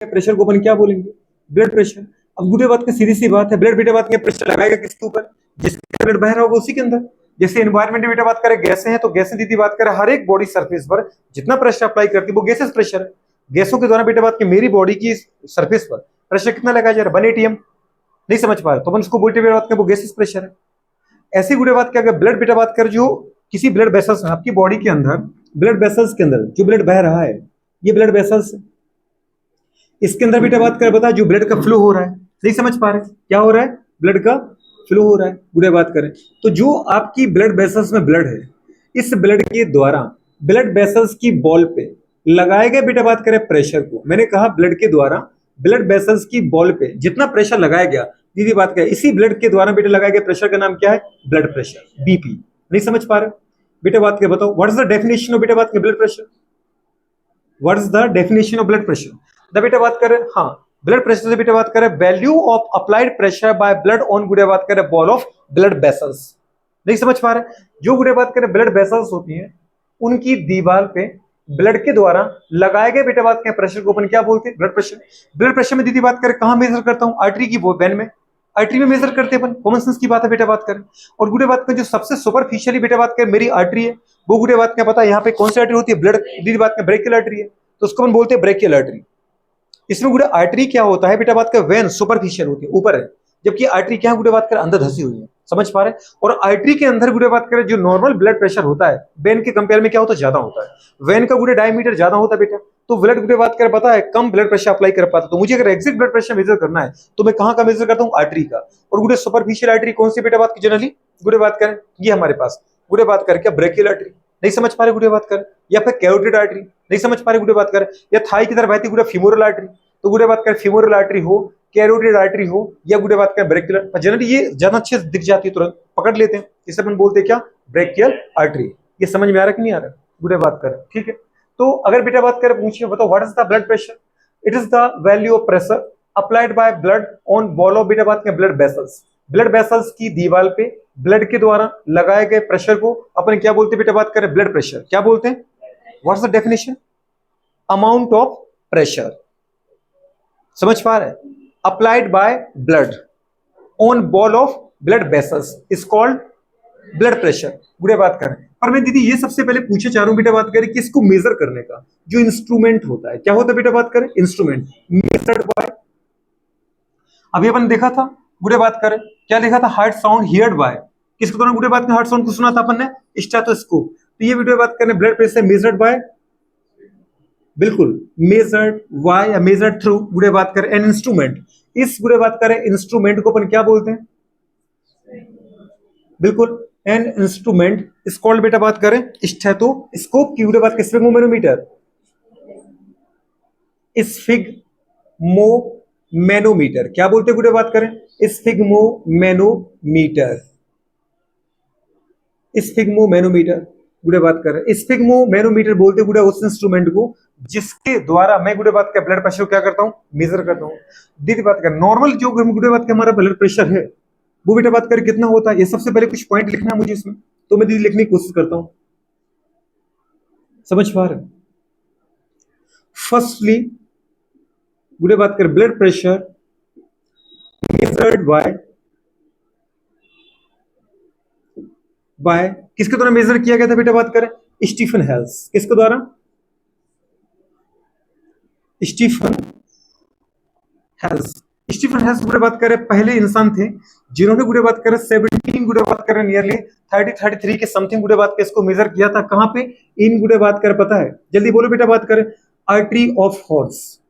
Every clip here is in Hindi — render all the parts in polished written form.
प्रेशर को अपन क्या बोलेंगे? Blood pressure. अब गुडे बात की सीधी सी बात है, ब्लड बेटा बात में प्रेशर लगाएगा किसके ऊपर? जिसके ब्लड बह रहा होगा उसी के अंदर। जैसे एनवायरमेंट में बेटा बात करें गैसें हैं, तो गैसें दीदी बात करें हर एक बॉडी सरफेस पर जितना प्रेशर अप्लाई करती है वो गैसेस प्रेशर है। गैसों के द्वारा बेटा बात की मेरी बॉडी की सरफेस पर प्रेशर कितना लगाया जा रहा है? 1 atm। नहीं समझ पा रहे तो अपन उसको बोलते बेटा बात करें वो गैसेस प्रेशर है। ऐसी गुडे बात क्या, ब्लड बेटा बात कर जो किसी ब्लड वेसल्स आपकी बॉडी के अंदर, ब्लड वेसल्स के अंदर जो ब्लड बह रहा है, ये ब्लड वेसल्स है। इसके अंदर बेटा बात कर बता जो ब्लड का फ्लो हो रहा है। नहीं समझ पा रहे क्या हो रहा है? ब्लड का फ्लो हो रहा है। गुडे बात करें तो जो आपकी ब्लड वेसल्स में ब्लड है, इस ब्लड के द्वारा ब्लड वेसल्स की बॉल पे लगाए गए बेटा बात करें प्रेशर को, मैंने कहा ब्लड के द्वारा ब्लड वेसल्स की बॉल पे जितना प्रेशर लगाया गया, दीदी बात करें इसी ब्लड के द्वारा बेटा लगाए गए प्रेशर का नाम क्या है? Blood pressure, BP. नहीं समझ पा रहे बेटा बात कर बताओ what is the definition of बेटा बात के blood pressure? What is the definition of blood pressure? The बेटा बात करें हाँ, ब्लड प्रेशर से बेटा बात करें value of applied pressure by blood on गुडे बात करें बॉल ऑफ ब्लड वेसल्स। नहीं समझ पा रहे? जो गुडे बात करें ब्लड वेसल्स होती हैं उनकी दीवार पे ब्लड के द्वारा लगाए गए बेटा बात के प्रेशर को अपन क्या बोलते हैं? Blood pressure. ब्लड प्रेशर में दीदी बात करें कहां मेजर करता हूं? आर्टरी की वेन में, आर्टरी में मेजर करते हैं अपन, कॉमन सेंस की बात है बेटा बात करें। और गुडे बात करें जो सबसे सुपरफिशियली बेटा बात करें मेरी आर्टरी है, वो गुडे बात क्या पता है यहाँ पे कौन सी आर्टरी होती है? ब्लड दीदी बात करें ब्रेकियल आर्टरी है, तो उसको अपन बोलते हैं ब्रेकियल आर्टरी। इसमें गुडे आर्टरी क्या होता है बेटा बात का? वेन सुपरफिशियल होती है, ऊपर है, जबकि आर्टरी क्या है गुडे बात कर अंदर धसी हुई है। समझ पा रहे? और आर्टरी के अंदर गुडे बात करें जो नॉर्मल ब्लड प्रेशर होता है वेन के कंपेयर में क्या होता है? ज्यादा होता है। वेन का गुडे डायमीटर ज्यादा होता है बेटा, तो ब्लड गुडे बात कर पता है कम ब्लड प्रेशर अप्लाई कर पाता। तो मुझे अगर एग्जैक्ट ब्लड प्रेशर मेजर करना है तो मैं कहां का मेजर करता हूं? आर्टरी का। और गुडे सुपरफिशियल आर्टरी कौन सी बेटा बात की? जनरली गुडे बात करें ये हमारे पास गुडे बात कर क्या? Brachial artery. नहीं समझ पा रहे गुडे बात कर? या फिर कैरोटिड आर्टरी। नहीं समझ पा रहे गुडे बात कर? या थाई की तरफ बहती गुडे फीमोरल आर्टरी। तो गुडे बात कर फीमोरल आर्टरी हो, कैरोटिड आर्टरी हो, या गुडे बात कर ब्रेकियल। जनरली ये ज्यादा अच्छे से दिख जाती है, तुरंत पकड़ लेते हैं, इसे अपन बोलते हैं क्या? Brachial artery. ये समझ में आ रहा कि नहीं आ रहा? गुडे बात कर ठीक है। तो अगर बेटा बात करें पूछिए बताओ what is the blood pressure? It is the value of pressure applied by blood on ball of बेटा बात करें ब्लड वेसल्स। ब्लड वेसल्स की दीवार पे ब्लड के द्वारा लगाए गए प्रेशर को अपन क्या बोलते हैं बेटा बात करें? Blood pressure. क्या बोलते हैं? What's the definition? Amount of pressure. समझ पा रहे? Applied by blood on ball of blood vessels is called blood pressure. गुडे बात करें पर मैं दीदी ये सबसे पहले पूछे चाह रहा हूं बेटा बात करें कि इसको मेजर करने का जो इंस्ट्रूमेंट होता है क्या होता है बेटा बात करें? Instrument measured by. अभी अपन देखा था गुडे बात करें क्या लिखा था? Heart sound heard by. किसके द्वारा गुडे बात करें हार्ट साउंड को सुना था अपन ने? स्टेथोस्कोप। तो ये वीडियो बात करें ब्लड प्रेशर मेजर्ड बाय, बिल्कुल मेजर्ड वाई या मेजर्ड थ्रू गुडे बात करें एन इंस्ट्रूमेंट। इस गुडे बात करें इंस्ट्रूमेंट को अपन क्या बोलते हैं? बिल्कुल एन इंस्ट्रूमेंट इज कॉल्ड बेटा बात करें स्टेथोस्कोप की गुडे बात करें स्फिग्मोमेनोमीटर, स्फिग्मोमेनोमीटर। क्या बोलते हैं गुडे बात करें? स्फिग्मोमेनोमीटर, स्फिग्मोमेनोमीटर गुडे बात कर रहे हैं। स्फिग्मोमेनोमीटर बोलते गुडे उस इंस्ट्रूमेंट को जिसके द्वारा मैं गुडे बात का ब्लड प्रेशर क्या करता हूं? मेजर करता हूं। दीदी बात कर नॉर्मल जो गुडे बात का हमारा ब्लड प्रेशर है वो बेटा बात कर कितना होता है? ये सबसे पहले कुछ पॉइंट लिखना है मुझे इसमें, तो मैं दीदी लिखने की कोशिश करता हूं। समझ पा रहे? फर्स्टली गुडे बात कर ब्लड प्रेशर मेजर्ड बाय किसके द्वारा मेजर किया गया था बेटा बात करें? Stephen Hales. किसके द्वारा? स्टीफन हेल्स। स्टीफन हेल्स गुडे बात करें पहले इंसान थे जिन्होंने गुडे बात करें 17 गुडे बात करें नियरली 33 के समथिंग गुडे बात के इसको मेजर किया था। कहां पे? इन गुडे बात करें पता है? जल्दी बोलो बेटा बात करें। Artery of horse.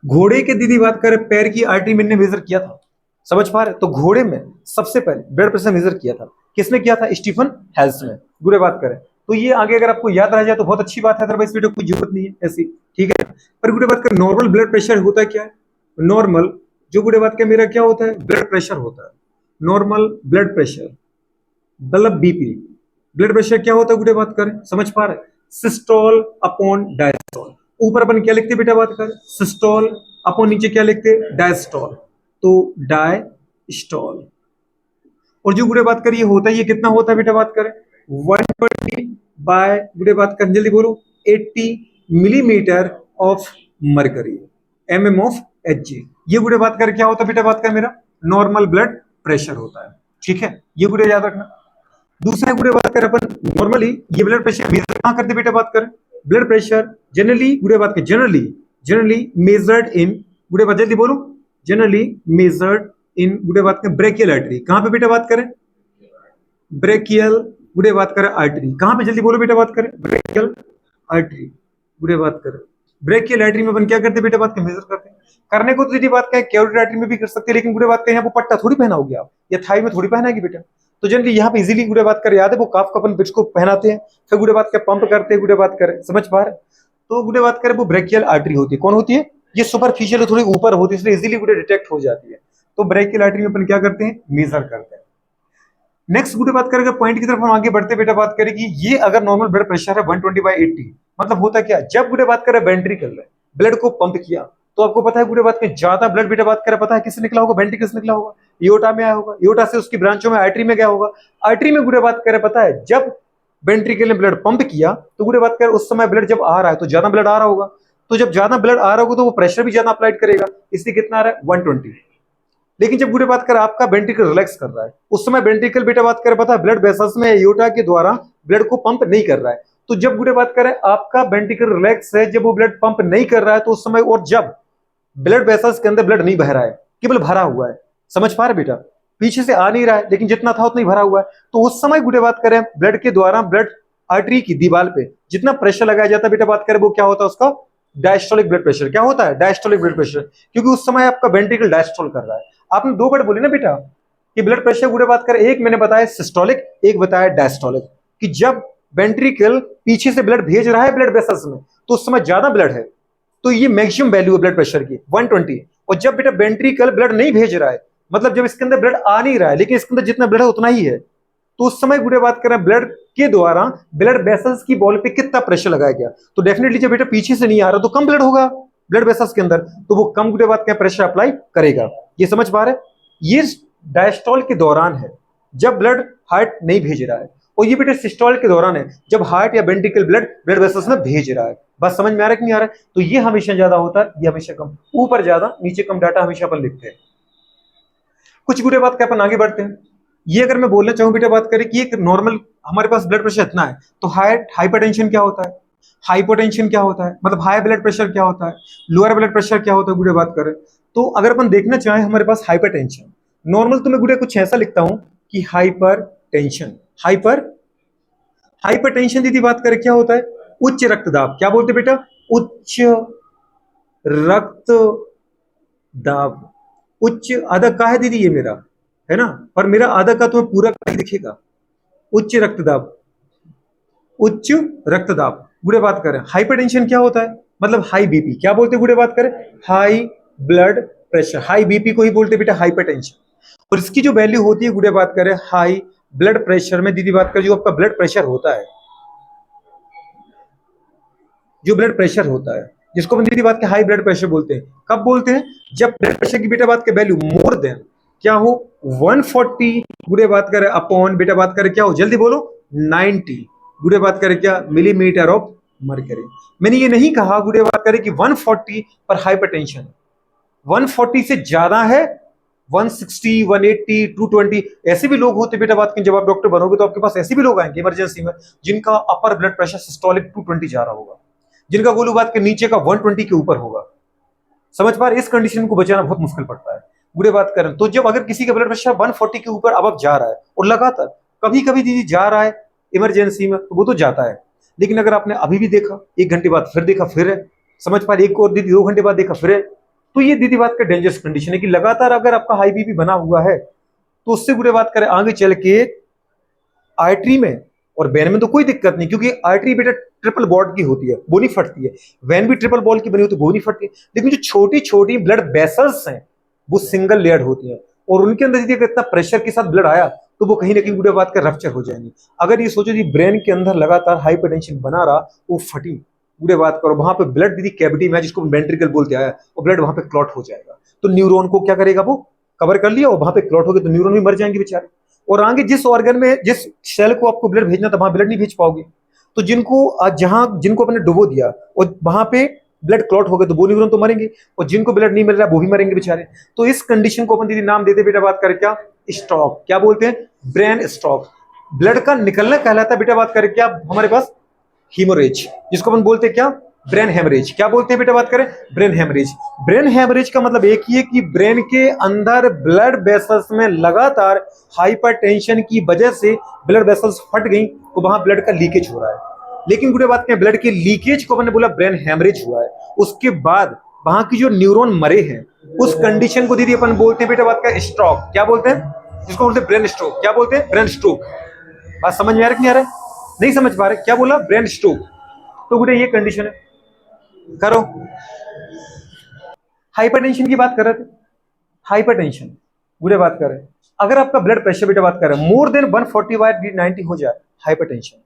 घोड़े के दीदी बात करें पैर की आर्टरी मैंने मेजर किया था। समझ पा रहे? तो घोड़े में सबसे पहले ब्लड प्रेशर मेजर किया था किसने किया था? स्टीफन हेल्स ने। गुडे बात करें तो ये आगे अगर आपको याद रह जाए तो बहुत अच्छी बात है, अदरवाइज वीडियो कोई जरूरत नहीं है ऐसी, ठीक है। पर गुडे बात करें नॉर्मल ब्लड प्रेशर होता है क्या है? नॉर्मल जो गुडे बात करें मेरा क्या होता है? ब्लड प्रेशर होता है। नॉर्मल ब्लड प्रेशर मतलब बीपी। ब्लड प्रेशर क्या होता है गुडे बात करें? समझ पा रहे? Systole upon diastole. ऊपर अपन क्या लिखते बेटा बात करें? सिस्टोल अपॉन नीचे क्या लिखते? डायस्टोल। तो डायस्टोल। और जो गुडे बात करिए होता है ये कितना होता है बेटा बात करें? 120 बाय गुडे बात करें जल्दी बोलो 80 millimetre of mercury, mm of Hg। ये गुड़े बात कर क्या होता है बेटा, बात कर मेरा नॉर्मल ब्लड प्रेशर होता है, ठीक है, ये गुड़े याद रखना। दूसरा गुड़े बात कर अपन नॉर्मली ये ब्लड प्रेशर मेजर कहां करते बेटा, बात करें ब्लड प्रेशर जनरली गुड़े बात कर जनरली मेजर्ड इन गुड़े बात जल्दी बोलो, जनरली मेजर्ड इन गुड़े बात कर ब्रेकियल आर्टरी। कहां पे बेटा बात करें, ब्रेकियल गुड़े बात करें आर्टरी। कहां पे जल्दी बोलो बेटा, बात करें ब्रेकियल आर्टरी गुड़े बात करें। ब्रेकियल आर्टरी में अपन क्या करते बेटा, बात कर मेजर करते हैं। करने को तो दीदी बात करें कैरोटिड आर्टरी में भी कर सकते हैं, लेकिन गुड़े बात करें यहाँ पे पट्टा थोड़ी पहनाओगे आप, या थाई में थोड़ी पहनाएगी बेटा। तो जनरली यहाँ पे इजीली गुड़े बात कर याद है वो काफ का अपन बिट्स को पहनाते हैं, फिर गुड़े बात कर पंप करते हैं, गुड़े बात करें समझ पा रहे। तो गुड़े बात करें वो ब्रेकियल आर्टरी होती है, कौन होती है, ये सुपरफिशियल थोड़ी ऊपर होती है, इसलिए इजीली गुड़े डिटेक्ट हो जाती है। तो ब्रेकियल आर्टरी में अपन क्या करते हैं, मेजर करते हैं। नेक्स्ट गुड़े बात करेंगे पॉइंट की तरफ हम आगे बढ़ते बेटा, बात करें कि ये अगर नॉर्मल ब्लड प्रेशर है 120/80, मतलब होता क्या, जब गुड़े बात करें वेंट्रिकल में ब्लड को पंप किया तो आपको पता है गुड़े बात करें ज्यादा ब्लड बेटा बात करें पता है किससे निकला होगा, वेंट्रिकल से निकला होगा, एओर्टा में आया होगा, एओर्टा से उसकी ब्रांचों में आर्टरी में गया होगा, आर्टरी में गुड़े बात करें पता है जब वेंट्रिकल ने ब्लड पंप किया तो गुड़े बात करें उस समय ब्लड जब आ रहा है तो ज्यादा ब्लड आ रहा होगा, तो जब ज्यादा ब्लड आ रहा होगा तो वो प्रेशर भी ज्यादा अप्लाइड करेगा, इसलिए कितना आ रहा है 120। लेकिन जब गुड़े बात कर आपका वेंट्रिकल रिलैक्स कर रहा है उस समय वेंट्रिकल बेटा बात कर पता है ब्लड वेसल्स में एओर्टा के द्वारा ब्लड को पंप नहीं कर रहा है। तो जब गुड़े बात करें आपका वेंट्रिकल रिलैक्स है, जब वो ब्लड पंप नहीं कर रहा है तो उस समय, और जब ब्लड वेसल्स के अंदर ब्लड नहीं बह रहा है, केवल भरा हुआ है, समझ पा रहे बेटा, पीछे से आ नहीं रहा है लेकिन जितना था उतना ही भरा हुआ है, तो उस समय गुड़े बात करें ब्लड के द्वारा ब्लड आर्टरी की दीवार पे जितना प्रेशर लगाया जाता है बेटा बात करें वो क्या होता है, उसका डायस्टोलिक ब्लड प्रेशर। क्या होता है, डायस्टोलिक ब्लड प्रेशर, क्योंकि उस समय आपका वेंट्रिकल डायस्टोल कर रहा है। आपने दो वर्ड बोले ना बेटा कि ब्लड प्रेशर गुड़े बात करें, एक मैंने बताया सिस्टोलिक, एक बताया डायस्टोलिक, कि जब वेंट्रिकल पीछे से ब्लड भेज रहा है ब्लड वेसल्स में तो उस समय ज्यादा ब्लड है, तो ये मैक्सिमम वैल्यू है ब्लड प्रेशर की 120। और जब बेटा वेंट्रिकल ब्लड नहीं भेज रहा है, मतलब जब इसके अंदर ब्लड आ नहीं रहा है लेकिन इसके अंदर जितना ब्लड है उतना ही है, तो उस समय गुड़े बात करें ब्लड के द्वारा ब्लड वेसल्स की बॉल पे कितना प्रेशर लगाया गया, तो डेफिनेटली जब बेटा पीछे से नहीं आ रहा तो कम ब्लड होगा ब्लड वेसल्स के अंदर, तो वो कम गुड़े बात करें प्रेशर अप्लाई करेगा। ये समझ पा रहे, ये डायस्टोल के दौरान है जब ब्लड हार्ट नहीं भेज रहा है, और ये बेटा सिस्टोल के दौरान है जब हार्ट या वेंट्रिकल ब्लड वेसल्स में भेज रहा है। बस समझ में आ रहा है कि नहीं आ रहा है, तो ये हमेशा ज्यादा होता है, ये हमेशा कम, ऊपर ज्यादा नीचे कम, डाटा हमेशा अपन लिखते हैं। कुछ गुड़े बात के अपन आगे बढ़ते हैं। ये अगर मैं बोलना चाहूं बेटा बात करें कि एक नॉर्मल हमारे पास ब्लड प्रेशर इतना है, तो हाइपरटेंशन क्या होता है, हाइपोटेंशन क्या होता है, मतलब हाई ब्लड प्रेशर क्या होता है, लोअर ब्लड प्रेशर क्या होता है गुड़े बात करें। तो अगर अपन देखना चाहें हमारे पास हाइपरटेंशन नॉर्मल, तो मैं गुड़े कुछ ऐसा लिखता हूं कि हाइपरटेंशन, हाइपरटेंशन दीदी बात करें क्या होता है, उच्च रक्तदाब। क्या बोलते बेटा, उच्च रक्तदाब। उच्च आधा का है दीदी ये मेरा है ना, पर मेरा आधा का तुम्हें पूरा का ही दिखेगा। उच्च रक्तदाब, उच्च रक्तदाब गुड़े बात करें। हाइपरटेंशन क्या होता है, मतलब हाई बीपी। क्या बोलते गुड़े बात करें, high blood pressure, high BP को ही बोलते बेटा हाइपरटेंशन। और इसकी जो वैल्यू होती है गुड़े बात करें हाई ब्लड प्रेशर में, दीदी बात करें जो आपका ब्लड प्रेशर होता है, जो ब्लड प्रेशर होता है जिसको अपन दीदी बात के हाई ब्लड प्रेशर बोलते हैं, कब बोलते हैं, जब ब्लड प्रेशर की बेटा बात के वैल्यू मोर देन क्या हो 140 गुड़े बात करें अपॉन बेटा बात करें क्या हो, जल्दी बोलो 90 गुड़े बात करें क्या मिलीमीटर ऑफ मरकरी। मैंने ये नहीं कहा गुड़े बात करें कि 140 पर हाइपरटेंशन, 140 से ज्यादा है 160, 180, 220, ऐसे भी लोग होते बेटा बात की, जब आप डॉक्टर बनोगे तो आपके पास ऐसे भी लोग आएंगे इमरजेंसी में जिनका अपर ब्लड प्रेशर सिस्टोलिक 220 जा रहा होगा, जिनका गोलू बात के नीचे का 120 के ऊपर होगा। समझ पा रहे, इस कंडीशन को बचाना बहुत मुश्किल पड़ता है बुरे बात करें। तो जब अगर किसी का ब्लड प्रेशर 140 के ऊपर अब जा रहा है और लगातार कभी कभी दीदी जा रहा है इमरजेंसी में, तो वो तो जाता है, लेकिन अगर आपने अभी भी देखा, 1 घंटे बाद फिर देखा फिर है, समझ पा रहे, एक और दीदी 2 घंटे बाद देखा फिर है, तो ये दीदी बात का डेंजरस कंडीशन है कि लगातार अगर आपका हाई बीपी बना हुआ है तो उससे बुरे बात करें आगे चल के आर्टरी में और वेन में तो कोई दिक्कत नहीं, क्योंकि आर्टरी बेटा ट्रिपल बॉन्ड की होती है, वो नहीं फटती है, वेन भी ट्रिपल बॉल की बनी होती है, वो नहीं फटती है, लेकिन जो छोटी छोटी ब्लड वेसल्स हैं वो सिंगल लेयर्ड होती हैं, और उनके अंदर यदि इतना प्रेशर के साथ ब्लड आया तो वो कहीं ना कहीं बुरे बात का रप्चर हो जाएंगी। अगर ये सोचो जी ब्रेन के अंदर लगातार हाइपरटेंशन बना रहा, वो फटी बुरे बात करो, वहां पे ब्लड दीदी कैविटी में जिसको वेंट्रिकल बोलते आया, और ब्लड वहां पे क्लॉट हो जाएगा, तो न्यूरॉन को क्या करेगा, वो कवर कर लिया और वहां पे क्लॉट हो गया तो न्यूरॉन भी मर जाएंगे बेचारे, और आगे जिस ऑर्गन में जिस सेल को आपको ब्लड भेजना था वहां ब्लड नहीं भेज पाओगे। तो जिनको जहां जिनको आपने डुबो दिया और वहां पे ब्लड क्लॉट हो गए तो वो न्यूरॉन तो मरेंगे, और जिनको ब्लड नहीं मिल रहा वो भी मरेंगे बेचारे। तो इस कंडीशन को अपन दीदी नाम देते बेटा बात करें क्या, स्ट्रोक। क्या बोलते हैं, ब्रेन स्ट्रोक। ब्लड का निकलना कहलाता है बेटा बात करें क्या हमारे पास, हीमोरेज, जिसको अपन बोलते हैं क्या, ब्रेन हेमरेज। क्या बोलते हैं बेटा बात करें, ब्रेन हेमरेज। ब्रेन हेमरेज का मतलब एक ही है कि ब्रेन के अंदर ब्लड वेसल्स में लगातार हाइपरटेंशन की वजह से ब्लड वेसल्स फट गई, तो वहां ब्लड का लीकेज हो रहा है। लेकिन गुड़े बात करें, ब्लड के लीकेज को मैंने बोला ब्रेन हेमरेज हुआ है, उसके बाद वहां की जो न्यूरॉन मरे हैं उस कंडीशन को दीदी अपन बोलते हैं बेटा बात का स्ट्रोक। क्या बोलते हैं, जिसको बोलते हैं ब्रेन स्ट्रोक। क्या बोलते हैं, ब्रेन स्ट्रोक। बात समझ में आ रहा है कि नहीं आ रहा है, नहीं समझ पा रहे, क्या बोला, ब्रेन स्ट्रोक। तो गुड़े ये कंडीशन है। करो, हाइपरटेंशन की बात कर रहे थे, हाइपरटेंशन गुड़े बात कर रहे हैं, अगर आपका ब्लड प्रेशर बेटा बात कर रहे हैं मोर देन 140/90 हो जाए, हाइपरटेंशन।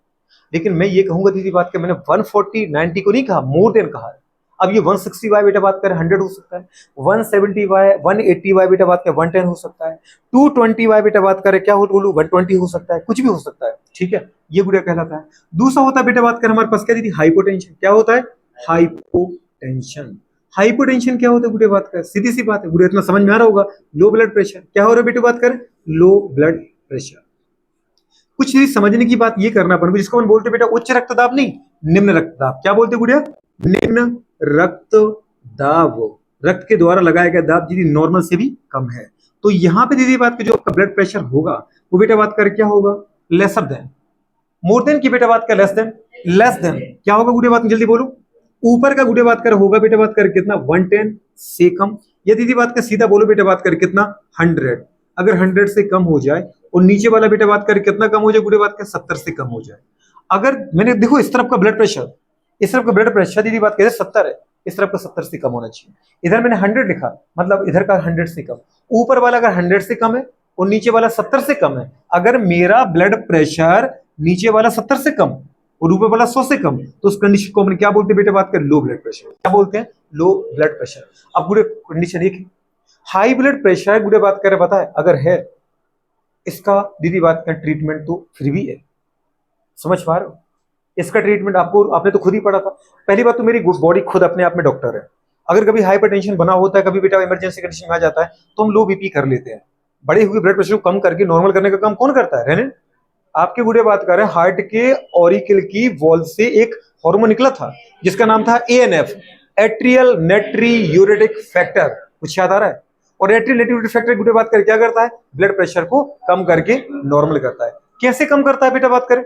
लेकिन मैं ये कहूंगा दीदी बात कर, मैंने 140/90 को नहीं कहा, मोर देन कहा है। अब ये 160 बेटा बात करें 100 हो सकता है, 170 180 बेटा बात करें 110 हो सकता है, 220 बेटा बात करें क्या हो बोलू 120 हो सकता है, कुछ भी हो सकता है, ठीक है, ये गुड़िया कहलाता है। दूसरा होता है बेटा बात करें हमारे पास क्या दीदी, हाइपोटेंशन। क्या होता है, हाइपोटेंशन। हाइपोटेंशन क्या होता है गुड़िया बात करें, सीधी सी बात है गुड़िया, इतना समझ में आ रहा होगा। Low blood pressure. क्या हो रहा है बेटा बात करें, लो ब्लड प्रेशर। कुछ चीज समझने की बात ये करना अपन को, जिसको अपन बोलते बेटा उच्च रक्तदाब नहीं, निम्न रक्तदाब। क्या बोलते गुड़िया, निम्न रक्तदाब। रक्त के द्वारा लगाया गया दाब दीदी नॉर्मल से भी कम है। तो यहाँ पे दीदी बात की जो आपका ब्लड प्रेशर होगा वो बेटा बात कर क्या होगा, लेसर देन। मोर देन की बेटा बात कर लेस देन, लेस देन क्या होगा गुड़िया बात, जल्दी बोलो। ऊपर का गुड़िया बात कर होगा बेटा बात कर कितना, 110 से कम। या दीदी बात कर सीधा बोलो बेटा बात कर कितना, 100। अगर 100 से कम हो जाए और नीचे वाला बेटा बात कर कितना कम हो जाए गुड़िया बात कर, 70 से कम हो जाए। अगर मैंने देखो इस तरफ का ब्लड प्रेशर, इस तरफ का ब्लड प्रेशर दीदी बात करें 70 है, इस तरफ का 70 से कम होना चाहिए। इधर मैंने 100 लिखा, मतलब इधर का 100 से कम। ऊपर वाला अगर 100 से कम है और नीचे वाला 70 से कम है, अगर मेरा ब्लड प्रेशर नीचे वाला 70 से कम और ऊपर वाला 100 से कम, तो उस कंडीशन को अपने क्या बोलते हैं बेटा बात करें, लो ब्लड प्रेशर। क्या बोलते हैं, लो ब्लड प्रेशर। अब गुड़े कंडीशन एक है, हाई ब्लड प्रेशर गुड़े बात करें, पता है अगर है, इसका दीदी बात करें ट्रीटमेंट तो फिर भी है, समझ पा रहे हो। इसका ट्रीटमेंट आपको, आपने तो खुद ही पढ़ा था। पहली बात तो मेरी बॉडी खुद अपने आप में डॉक्टर है। अगर कभी हाइपरटेंशन बना होता है, कभी बेटा इमरजेंसी कंडीशन में आ जाता है, तो हम लो बीपी कर लेते हैं। बड़े हुए ब्लड प्रेशर को कम करके नॉर्मल करने का काम कौन करता है, रेनिन। आपके गुड़े बात कर रहे हैं, हार्ट के ऑरिकल की वॉल से एक हार्मोन निकला था जिसका नाम था एएनएफ, एट्रियल नेट्रियूरेटिक फैक्टर। कुछ याद आ रहा है। और एट्रियल नेट्रियूरेटिक फैक्टर गुड़े बात कर क्या करता है, ब्लड प्रेशर को कम करके नॉर्मल करता है। कैसे कम करता है बेटा बात करें,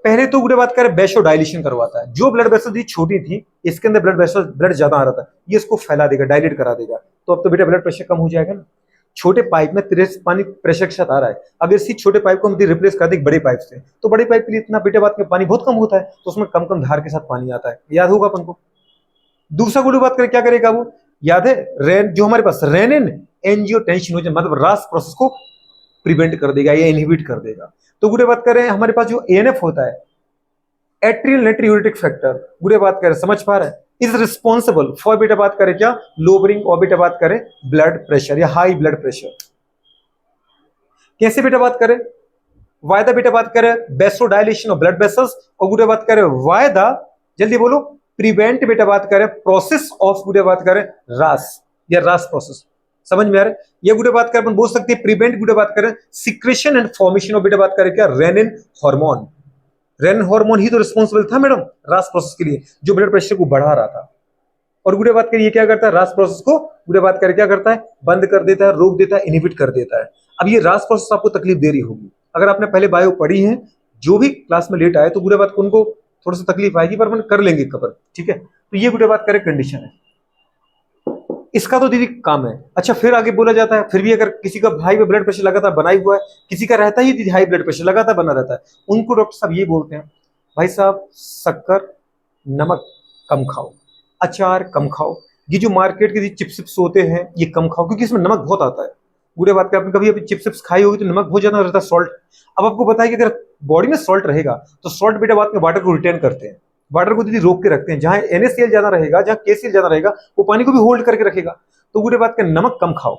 पहले तो गुड़े बात करें वैसो डायलेशन करवाता है। जो ब्लड वेसल थी छोटी थी, इसके अंदर ब्लड ज्यादा आ रहा था, ये इसको फैला देगा, डायलेट करा देगा। तो अब तो बेटा ब्लड प्रेशर कम हो जाएगा ना। छोटे पाइप में तेरे पानी प्रेशर के साथ आ रहा है, अगर इसी छोटे पाइप को हम रिप्लेस कर दें बड़े पाइप से, तो बड़े पाइप के लिए इतना बेटा बात में पानी बहुत कम होता है, तो उसमें कम कम धार के साथ पानी आता है, याद होगा अपन को। दूसरा गुड़े बात करें क्या करेगा वो, याद है, रेन जो हमारे पास रेनिन एंजियोटेंसिन हो जाए, मतलब रास प्रोसेस को प्रिवेंट कर देगा या इनहिबिट कर देगा। तो गुड़े बात करें हमारे पास जो एएनएफ होता है, एट्रियल नेट्रियूरेटिक फैक्टर, गुड़े बात करें समझ पा रहे हैं, इज रिस्पॉन्सिबल फॉर बेटा बात करें क्या, लोअरिंग और बेटा बात करें ब्लड प्रेशर या हाई ब्लड प्रेशर। कैसे बेटा बात करें, वायदा बेटा बात करें वैसोडायलेशन ऑफ ब्लड वेसल्स, और गुड़े बात करें वायदा, जल्दी बोलो, प्रिवेंट बेटा बात करें प्रोसेस ऑफ गुड़े बात करें रास या रास प्रोसेस। समझ में आ रहा है। ये गुड़े बात करें अपन बोल सकते हैं प्रिवेंट गुड़े बात करें सिक्रेशन एंड फॉर्मेशन ऑफ बेटा बात करें क्या, रेनिन हार्मोन। रेनिन हार्मोन ही तो रिस्पॉन्सिबल था मैडम रास प्रोसेस के लिए, जो ब्लड प्रेशर को बढ़ा रहा था। और गुड़े बात करिए क्या करता है, रास प्रोसेस को गुड़े बात करके क्या करता है, बंद कर देता है, रोक देता है, इनहिबिट कर देता है। अब ये रास प्रोसेस आपको तकलीफ दे रही होगी, अगर आपने पहले बायो पढ़ी है, जो भी क्लास में लेट आए तो गुड़े बात को उनको थोड़ा सा तकलीफ आएगी, पर अपन कर लेंगे कवर, ठीक है। तो ये गुड़े बात करें कंडीशन है, इसका तो दीदी काम है। अच्छा फिर आगे बोला जाता है, फिर भी अगर किसी का हाई ब्लड प्रेशर लगातार बना हुआ है, किसी का रहता ही दीदी हाई ब्लड प्रेशर लगातार बना रहता है, उनको डॉक्टर साहब ये बोलते हैं, भाई साहब शक्कर नमक कम खाओ, अचार कम खाओ, ये जो मार्केट के चिप्स होते हैं ये कम खाओ, क्योंकि इसमें नमक बहुत आता है। बुरे बात कर, आपने कभी अभी चिप्स खाई होगी तो नमक बहुत ज्यादा रहता है, सॉल्ट। अब आपको पता है कि अगर बॉडी में सॉल्ट रहेगा तो सॉल्ट बेटा बात में वाटर को रिटेन करते हैं, वाटर को दीदी रोक के रखते हैं। जहां NaCl ज्यादा रहेगा, जहां KCl ज्यादा रहेगा, वो पानी को भी होल्ड करके रखेगा। तो बुरे बात का नमक कम खाओ।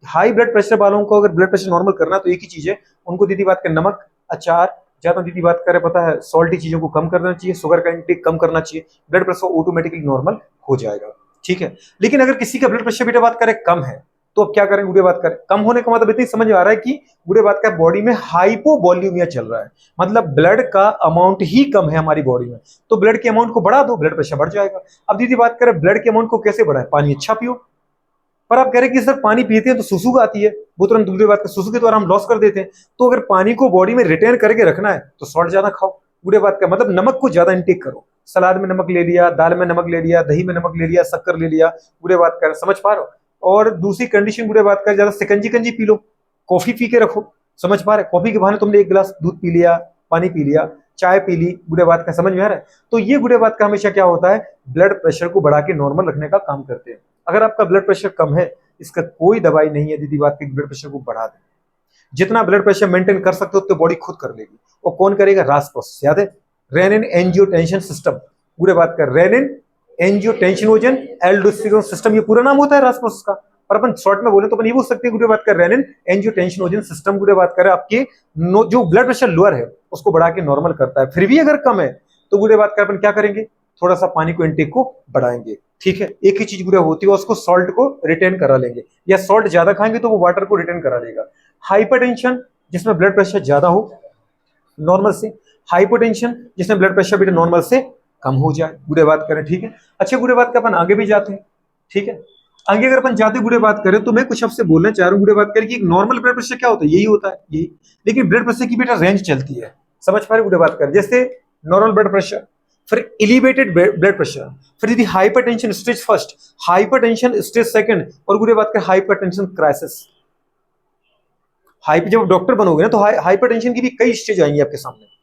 हाई ब्लड प्रेशर वालों को अगर ब्लड प्रेशर नॉर्मल करना तो एक ही चीज है, उनको दीदी बात का नमक, अचार ज्यादा दीदी बात करें पता है सॉल्टी चीजों को कम करना चाहिए, शुगर का इंटेक कम करना चाहिए, ब्लड प्रेशर ऑटोमेटिकली नॉर्मल हो जाएगा। ठीक है, लेकिन अगर किसी का ब्लड प्रेशर बेटा बात करें कम है तो अब क्या करें गुड़े बात करें, कम होने का मतलब इतनी समझ में आ रहा है कि गुड़े बात का बॉडी में हाइपोवॉल्यूमिया चल रहा है, मतलब ब्लड का अमाउंट ही कम है हमारी बॉडी में, तो ब्लड के अमाउंट को बढ़ा दो, ब्लड प्रेशर बढ़ जाएगा। अब दीदी बात करें ब्लड के अमाउंट को कैसे बढ़ाएं, पानी अच्छा पियो। पर आप कह रहे हैं कि सर पानी पीते हैं तो सुसु आती है, वो तुरंत दूसरी बात सुसु के द्वारा हम लॉस कर देते हैं, तो अगर पानी को बॉडी में रिटेन करके रखना है तो सॉल्ट ज्यादा खाओ। बुरे बात का मतलब नमक को ज्यादा इंटेक करो, सलाद में नमक ले लिया, दाल में नमक ले लिया, दही में नमक ले लिया, शक्कर ले लिया, बुरे बात कर समझ पा रहे हो। और दूसरी कंडीशन बुरे बात कर ज्यादा सिकंजी कंजी पी लो, कॉफी पी के रखो, समझ पा रहे, कॉफी के बहाने तुमने एक गिलास दूध पी लिया, पानी पी लिया, चाय पी ली, बुरे बात का समझ में आ रहा है। तो ये बुरे बात का हमेशा क्या होता है, ब्लड प्रेशर को बढ़ा के नॉर्मल रखने का काम करते हैं। अगर आपका ब्लड प्रेशर कम है, इसका कोई दवाई नहीं है दीदी बात की ब्लड प्रेशर को बढ़ा दे, जितना ब्लड प्रेशर मेंटेन कर सकते हो तो बॉडी खुद कर लेगी। और कौन करेगा, रास प्रोसेस याद है, रेनिन एंजियोटेंशन सिस्टम, पूरे बात कर रेनिन एंजियोटेंसिनोजन एल्डोस्टेरोन सिस्टम, ये पूरा नाम होता है रास प्रोसेस का, पर अपन शॉर्ट में बोले तो अपन ये बोल सकते हैं गुड़े बात कर रेनिन एंजियोटेंसिनोजन सिस्टम गुड़े बात कर आपके जो ब्लड प्रेशर लोअर है उसको बढ़ा के नॉर्मल करता है। फिर भी अगर कम है तो गुड़े बात कर अपन क्या करेंगे, थोड़ा सा पानी को इंटेक को बढ़ाएंगे। ठीक है, एक ही चीज गुड़े होती है, उसको सॉल्ट को रिटेन करा लेंगे, या सॉल्ट ज्यादा खाएंगे तो वो वाटर को रिटेन करा लेगा। हाइपरटेंशन जिसमें ब्लड प्रेशर ज्यादा हो नॉर्मल से, हाइपोटेंशन जिसमें ब्लड प्रेशर भी नॉर्मल से कम हो जाए, गुड़े बात करें। ठीक है, अच्छा गुड़े बात का अपन आगे भी जाते हैं। ठीक है, आगे अगर अपन जाते गुड़े बात करें तो मैं कुछ आपसे बोलना चाह रहा हूँ गुड़े बात करें कि एक नॉर्मल ब्लड प्रेशर क्या होता है, यही होता है यही, लेकिन ब्लड प्रेशर की बेटा रेंज चलती है, समझ पा रहे गुड़े बात करें। जैसे नॉर्मल ब्लड प्रेशर, फिर एलिवेटेड ब्लड प्रेशर, फिर यदि hypertension stage first, hypertension stage second, और गुड़े बात करें हाइपरटेंशन क्राइसिस। जब डॉक्टर बनोगे ना तो हाइपरटेंशन की भी कई स्टेज आएंगे आपके सामने।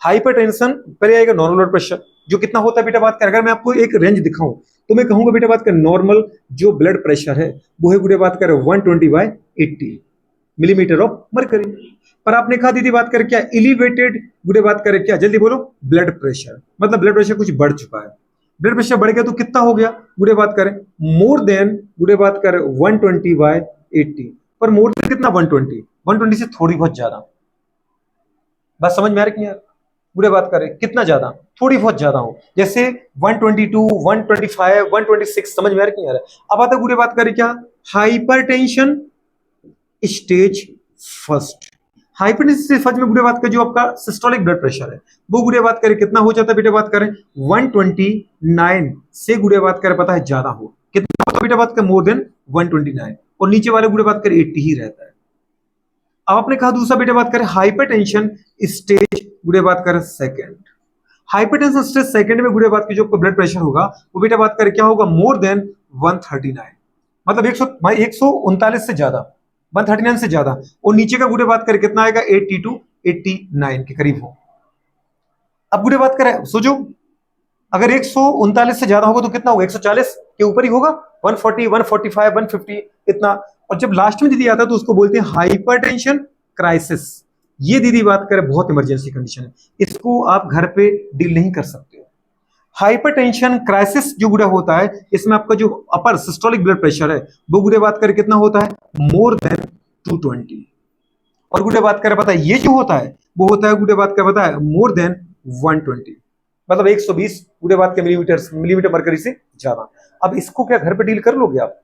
हाइपरटेंशन पहले आएगा नॉर्मल ब्लड प्रेशर, जो कितना होता है बेटा बात कर, अगर मैं आपको एक रेंज दिखाऊं तो मैं कहूंगा बेटा बात कर नॉर्मल जो ब्लड प्रेशर है वो है गुड़े बात कर 120/80 मिलीमीटर ऑफ मरकरी। पर आपने कहा दीदी बात कर क्या, एलिवेटेड गुड़े बात करे क्या, जल्दी बोलो, ब्लड प्रेशर, मतलब ब्लड प्रेशर कुछ बढ़ चुका है। ब्लड प्रेशर बढ़ गया तो कितना हो गया गुड़े बात करें, मोर देन गुड़े बात करें 120/80। पर मोर देन कितना, 120 से थोड़ी बहुत ज्यादा, बात समझ में आ रही है यार, बुरे बात करें कितना ज्यादा, थोड़ी बहुत ज्यादा हो, जैसे 122, 125, 126, समझ में आ रही है। अब आता है बुरे बात करें क्या, hypertension stage first. Hypertension stage first में बुरे बात करें जो आपका सिस्टोलिक ब्लड प्रेशर है वो गुड़े बात करें कितना हो जाता है बेटे बात करें, 129 से गुड़े बात करें पता है ज्यादा हो, कितना होता है बेटे बात करें, मोर देन 129, और नीचे वाले गुड़े बात करें 80 ही रहता है। अब आपने कहा दूसरा बेटे बात करें हाइपरटेंशन स्टेज गुड़े बात करें सेकंड। हाइपरटेंशन स्टेज सेकंड में गुड़े बात की जो ब्लड प्रेशर होगा वो बेटा बात करें क्या होगा, मोर देन 139, मतलब 139 से ज्यादा, 139 से ज्यादा, और नीचे का गुड़े बात करें कितना आएगा, 82, 89 के करीब हो। अब गुड़े बात करें सोचो, अगर 139 से ज्यादा होगा तो कितना होगा, 140 के ऊपर ही होगा, 140, 145, 150 इतना। और जब लास्ट में दीदी आता है तो उसको बोलते हैं हाइपरटेंशन क्राइसिस। ये दीदी बात करें बहुत इमरजेंसी कंडीशन है, इसको आप घर पे डील नहीं कर सकते हो। हाइपरटेंशन क्राइसिस जो गुड़े होता है इसमें आपका जो अपर सिस्टोलिक ब्लड प्रेशर है वो गुड़े बात करें कितना होता है, मोर देन 220, और गुड़े बात करें पता है ये जो होता है वो होता है गुड़े बात करें पता है मोर देन 120, मतलब 120 गुड़े बात के मिलीमीटर मरकरी से ज्यादा। अब इसको क्या घर पे डील कर लोगे आप,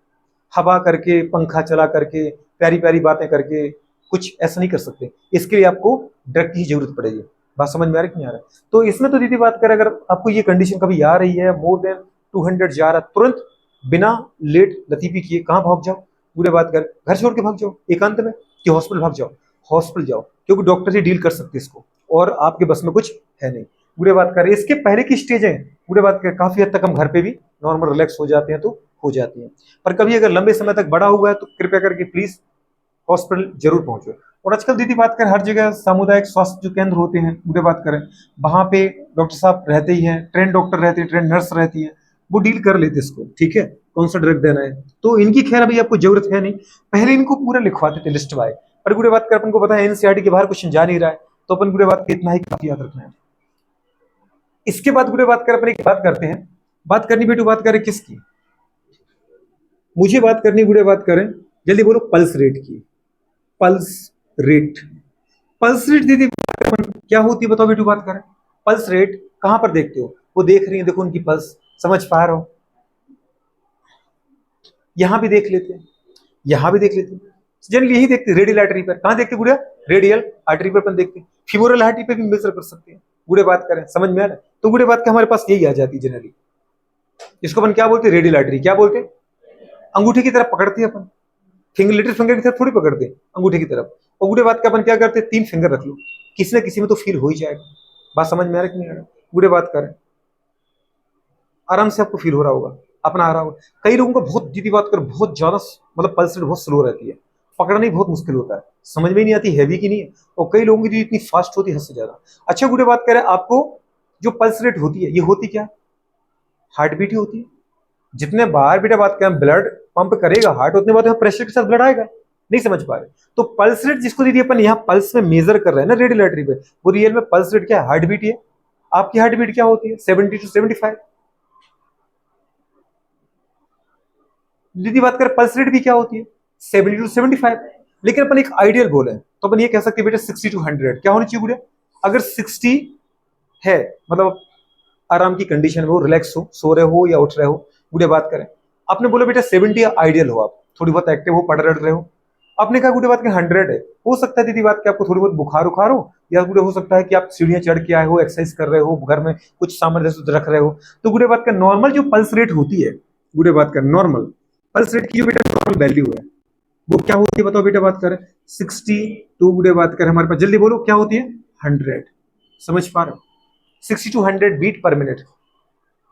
हवा करके, पंखा चला करके, प्यारी प्यारी बातें करके, कुछ ऐसा नहीं कर सकते, इसके लिए आपको ड्रग की जरूरत पड़ेगी। बात समझ में आ रही कि नहीं आ रहा है। तो इसमें तो दीदी बात करें अगर आपको ये कंडीशन कभी आ रही है, मोर देन 200 जा रहा, तुरंत बिना लेट लतीफी किए कहाँ भाग जाओ, पूरे बात कर घर छोड़ के भाग जाओ एकांत में, कि हॉस्पिटल भाग जाओ, हॉस्पिटल जाओ, क्योंकि डॉक्टर ही डील कर सकते इसको और आपके बस में कुछ है नहीं। बुरे बात करें इसके पहले की स्टेज है, बुरे बात करें काफी हद तक हम घर पे भी नॉर्मल रिलैक्स हो जाते हैं तो हो जाती है। पर कभी अगर लंबे समय तक बड़ा हुआ है तो कृपया करके प्लीज हॉस्पिटल जरूर पहुंचो। और आजकल दीदी बात करें हर जगह सामुदायिक स्वास्थ्य जो केंद्र होते हैं, बुरे बात करें वहां पे डॉक्टर साहब रहते ही हैं, ट्रेन डॉक्टर रहते हैं, ट्रेन नर्स रहती है, वो डील कर लेते इसको, ठीक है, कौन सा ड्रग देना है। तो इनकी खैर अभी आपको जरूरत है नहीं, पहले इनको पूरा लिखवाते थे लिस्ट वाइज, पर बुरे बात कर अपन को पता है एनसीईआरटी के बाहर क्वेश्चन जा नहीं रहा है, तो अपन बुरे बात इतना ही काफी याद रखना है। इसके बाद बुरे बात कर अपन एक बात करते हैं, बात करनी बेटू बात करें किसकी, मुझे बात करनी बुरे बात करें, जल्दी बोलो, पल्स रेट की। पल्स रेट, पल्स रेट दीदी क्या होती है बताओ बेटू बात करें। पल्स रेट कहां पर देखते हो, वो देख रही है, देखो उनकी पल्स, समझ पा रहे हो। यहां भी देख लेते हैं, यहां भी देख लेते हैं, जनरली यही देखते हैं रेडियल आर्टरी पर। कहां देखते गुड़िया, रेडियल आर्टरी पर अपन देखते हैं। फीमोरल आर्टरी पे भी मेजर कर सकते हैं। गुड़े बात करें, समझ में आ रहा है। तो गुड़े बात के हमारे पास यही आ जाती है जनरली। इसको अपन क्या बोलते हैं, रेडियल आर्टरी। क्या बोलते हैं, अंगूठे की तरफ पकड़ते हैं अपन, फिंगर, लिटिल फिंगर की तरफ थोड़ी पकड़ते हैं, अंगूठे की तरफ। और गुड़े बात का अपन क्या करते हैं, 3 फिंगर रख लो, किसी ना किसी में तो फील हो ही जाएगा। बात समझ में आ रहा है कि नहीं आ रहा। गुड़े बात करें, आराम से आपको फील हो रहा होगा, अपना आ रहा होगा। कई लोगों को बहुत दीदी बात कर बहुत ज्यादा मतलब पल्स रेट बहुत स्लो रहती है, पकड़ना ही बहुत मुश्किल होता है, समझ में ही नहीं आती हैवी की नहीं है। और कई लोगों की इतनी फास्ट होती है हद से ज्यादा। अच्छा गुड़े बात करें, आपको जो पल्स रेट होती है ये होती क्या, हार्ट बीट ही होती है। जितने बार बेटा बात करें ब्लड पंप करेगा हार्ट, उतने बार प्रेशर के साथ ब्लड आएगा। नहीं समझ पा रहे। तो पल्स रेट जिसको दीदी अपन यहाँ पल्स में मेजर कर रहे हैं ना रेडियल आर्टरी पे, वो रियल में पल्स रेट क्या है, हार्ट बीट है। आपकी हार्ट बीट क्या होती है, 70 to 75। दीदी बात करें पल्स रेट भी क्या होती है, 70 to 75। लेकिन अपन एक आइडियल बोले तो अपन ये कह सकते हैं बेटा 60 to 100 क्या होनी चाहिए बेटा। अगर 60 है मतलब आराम की कंडीशन में हो, रिलैक्स हो, सो रहे हो या उठ रहे हो, गुड़े बात करें। आपने बोला बेटा 70 आइडियल हो, आप थोड़ी बहुत एक्टिव हो, पढ़ रहे हो। आपने कहा गुड़े बात के 100 है। हो सकता है दीदी बात के आपको थोड़ी बहुत बुखार उखार हो, या गुड़े हो सकता है कि आप सीढ़ियां चढ़ के आए हो, एक्सरसाइज कर रहे हो, घर में कुछ सामान जैसे रख रहे हो। तो गुड़े बात का नॉर्मल जो पल्स रेट होती है, गुड़े बात का नॉर्मल पल्स रेट की जो बेटा नॉर्मल वैल्यू है वो क्या होती है बताओ बेटा बात करें। 60 टू गुड़े बात करें हमारे पास, जल्दी बोलो क्या होती है, 100। समझ पा रहे हो, 60 to 100 बीट पर मिनट,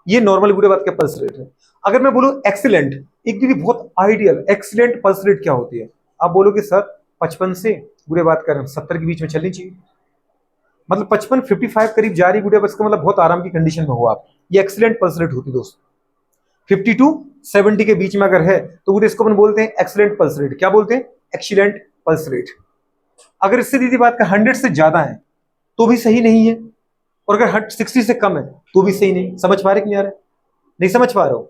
ये नॉर्मल गुड़े बात का पल्स रेट है। अगर मैं बोलूं एक्सीलेंट, एक भी बहुत आइडियल एक्सीलेंट पल्स रेट क्या होती है, आप बोलोगे सर 55 से गुड़े बात करें 70 के बीच में चलनी चाहिए। मतलब 55 55 करीब जा रही गुड़े बस का मतलब बहुत आराम की कंडीशन में हो आप, ये एक्सीलेंट पल्स रेट होती है दोस्त। 50 to 70 के बीच में अगर है तो गुड़े इसको अपन बोलते हैं एक्सीलेंट पल्स रेट। क्या बोलते हैं, एक्सीलेंट पल्स रेट। अगर इससे दीदी बात का 100 से ज्यादा है तो भी सही नहीं है, और अगर 60 से कम है तो भी सही नहीं। समझ पा रहे कि नहीं आ रहा है, नहीं समझ पा रहे हो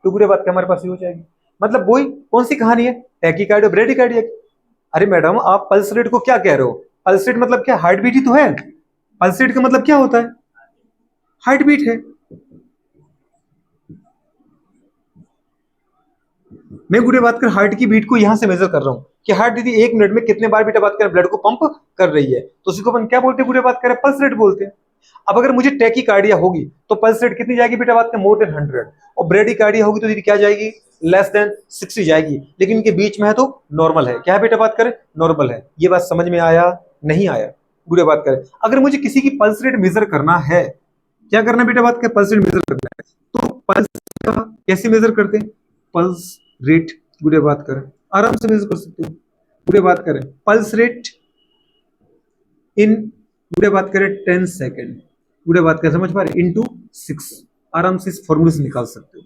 तो गुड़े बात के हमारे पास ही हो जाएगी। मतलब वही कौन सी कहानी है, टैकीकार्डिया ब्रेडिकार्डिया। अरे मैडम आप पल्स रेट को क्या कह रहे हो, पल्स रेट मतलब क्या, हार्ट बीट ही तो है। पल्स रेट का मतलब क्या होता है, हार्ट बीट है। मैं गुड़े बात कर हार्ट की बीट को यहां से मेजर कर रहा हूं कि हार्ट दीदी 1 मिनट में कितने बार बेटा बात कर ब्लड को पंप कर रही है, तो उसी को अपन क्या बोलते हैं गुड़े बात करें, पल्स रेट बोलते हैं। अब अगर मुझे टैकीकार्डिया होगी तो पल्स रेट कितनी जाएगी बेटा बात करें, मोर देन 100। और ब्रेडिकार्डिया होगी तो दीदी क्या जाएगी, लेस देन 60 जाएगी। लेकिन इनके बीच में है तो नॉर्मल है। क्या है बेटा बात करें, नॉर्मल है। ये बात समझ में आया, नहीं आया गुड़े बात करें। अगर मुझे किसी की पल्स रेट मेजर करना है, क्या करना बेटा बात करें, पल्स रेट मेजर करना है, तो पल्स का कैसे मेजर करते हैं, पल्स रेट गुड़े बात करें आराम से मेजर कर सकते हो। गुड़े बात करें पल्स रेट इन गुड़े बात करें 10 सेकेंड, गुड़े बात करें समझ पा रहे, इंटू 6। आराम से इस फॉर्मूले से निकाल सकते हो,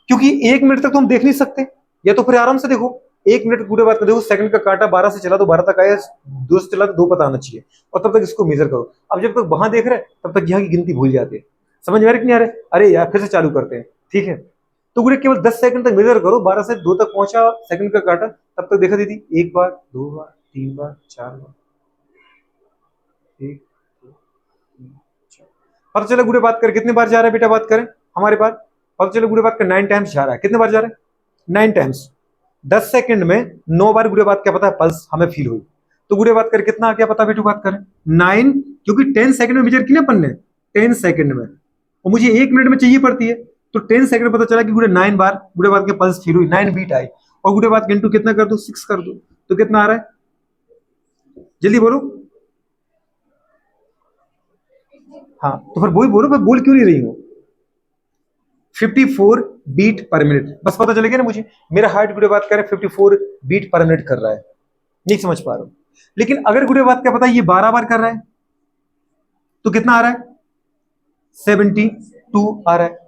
क्योंकि 1 मिनट तक तो हम देख नहीं सकते, या तो फिर आराम से देखो 1 मिनट गुड़े बात कर देखो, सेकंड का कांटा 12 से चला तो 12 तक आया, 2 से चला तो 2 पता आना चाहिए, और तब तक इसको मेजर करो। अब जब तक वहां देख रहे हैं तब तक यहाँ की गिनती भूल जाते हैं। समझ में आ रही कि नहीं आ रहे, अरे यार फिर से चालू करते हैं, ठीक है। तो गुड़े केवल 10 सेकंड तक मेजर करो, 12 से 2 तक पहुंचा सेकंड का काटा, तब तक देखा दीदी 1 बार 2 बार 3 बार 4 बार, 1 2 3 4, पता चला गुड़े बात कर कितने बार जा रहा है बेटा बात करें हमारे पास, पता चला गुड़े बात कर 9 टाइम्स जा रहा है। कितने बार जा रहा है, 9 टाइम्स। 10 सेकंड में 9 बार गुड़े बात क्या पता है पल्स हमें फील हुई। तो गुड़े बात कर कितना आ गया पता बेटू बात करें 9, क्योंकि 10 सेकंड में मेजर की ना अपन ने, 10 सेकंड में, और मुझे 1 मिनट में चाहिए पड़ती है, तो 10 सेकंड पता चला कि गुड़े 9 बार गुड़े बात के पल्स फील हुई, 9 बीट आई। और गुड़े बात इंटू कितना कर दो, 6 कर दो, तो कितना आ रहा है, जल्दी बोलो। हाँ तो फिर वही बोलो, मैं बोल क्यों नहीं रही हूं, 54 बीट पर मिनट, बस पता चलेगा ना मुझे मेरा हार्ट गुड़े बात कर रहा है 54 बीट पर मिनट कर रहा है। नहीं समझ पा रहा हूं। लेकिन अगर गुड़े बात क्या पता ये 12 बार कर रहा है तो कितना आ रहा है, 72 आ रहा है।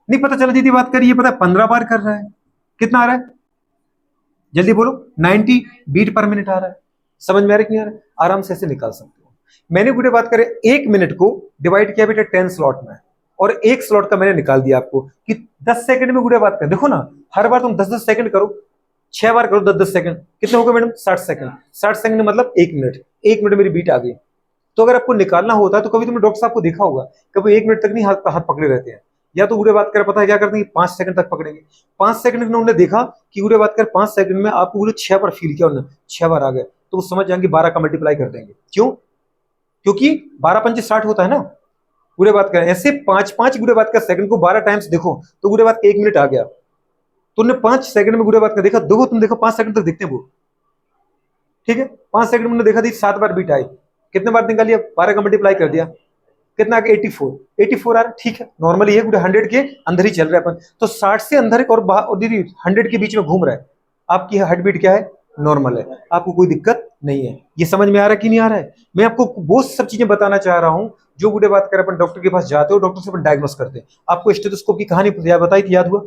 नहीं पता चला दीदी बात करिए पता 15 बार कर रहा है, कितना आ रहा है, जल्दी बोलो, 90 बीट पर मिनट आ रहा है। समझ में आ रहा है कि नहीं आ रहा है, आराम से ऐसे निकाल सकते हो। मैंने गुड़े बात करें 1 मिनट को डिवाइड किया बेटा 10 स्लॉट में, और एक स्लॉट का मैंने निकाल दिया आपको कि 10 सेकंड में गुड़े बात कर, देखो ना हर बार तुम 10-10 सेकंड करो, 6 बार करो 10-10 सेकंड, कितने हो गए मैडम, 60 सेकंड। 60 सेकंड मतलब 1 मिनट, 1 मिनट मेरी बीट आ गई। तो अगर आपको निकालना होता है तो कभी तुमने डॉक्टर साहब को देखा होगा, कभी 1 मिनट तक नहीं हाथ हाथ पकड़े रहते हैं, या तो गुड़े बात कर पता है क्या करते हैं, 5 सेकंड तक पकड़ेंगे। 5 सेकंड में उन्होंने देखा कि गुड़े बात कर 5 सेकंड में आपको गुड़े 6 बार फील किया उन्होंने, 6 बार आ गए, तो वो समझ जाएंगे 12 का मल्टीप्लाई कर देंगे। क्यों? क्योंकि 12 पंचे 60 होता है ना। गुड़े बात करें ऐसे 5-5 गुड़े बात का सेकंड को 12 टाइम्स देखो तो गुड़े बात का 1 मिनट आ गया। तो उन्होंने 5 सेकंड में गुड़े बात का देखा, देखो तुम देखो 5 सेकंड तक देखते हैं वो, ठीक है। 5 सेकंड में देखा थी 7 बार बीट आई, कितने बार निकालिए, 12 का मल्टीप्लाई कर दिया, कितना आ गया 84 आ रहा है, ठीक है। नॉर्मली है 100 के अंदर ही चल रहा है अपन, तो 60 से अंदर और दीदी 100 के बीच में घूम रहा है, आपकी हार्ट बीट क्या है, नॉर्मल है, आपको कोई दिक्कत नहीं है। ये समझ में आ रहा है कि नहीं आ रहा है? मैं आपको वो सब चीजें बताना चाह रहा हूं जो गुड़े बात कर अपन डॉक्टर के पास जाते हो, डॉक्टर से अपन डायग्नोस करते हैं। आपको स्टेथोस्कोप की कहानी बताई थी, याद हुआ?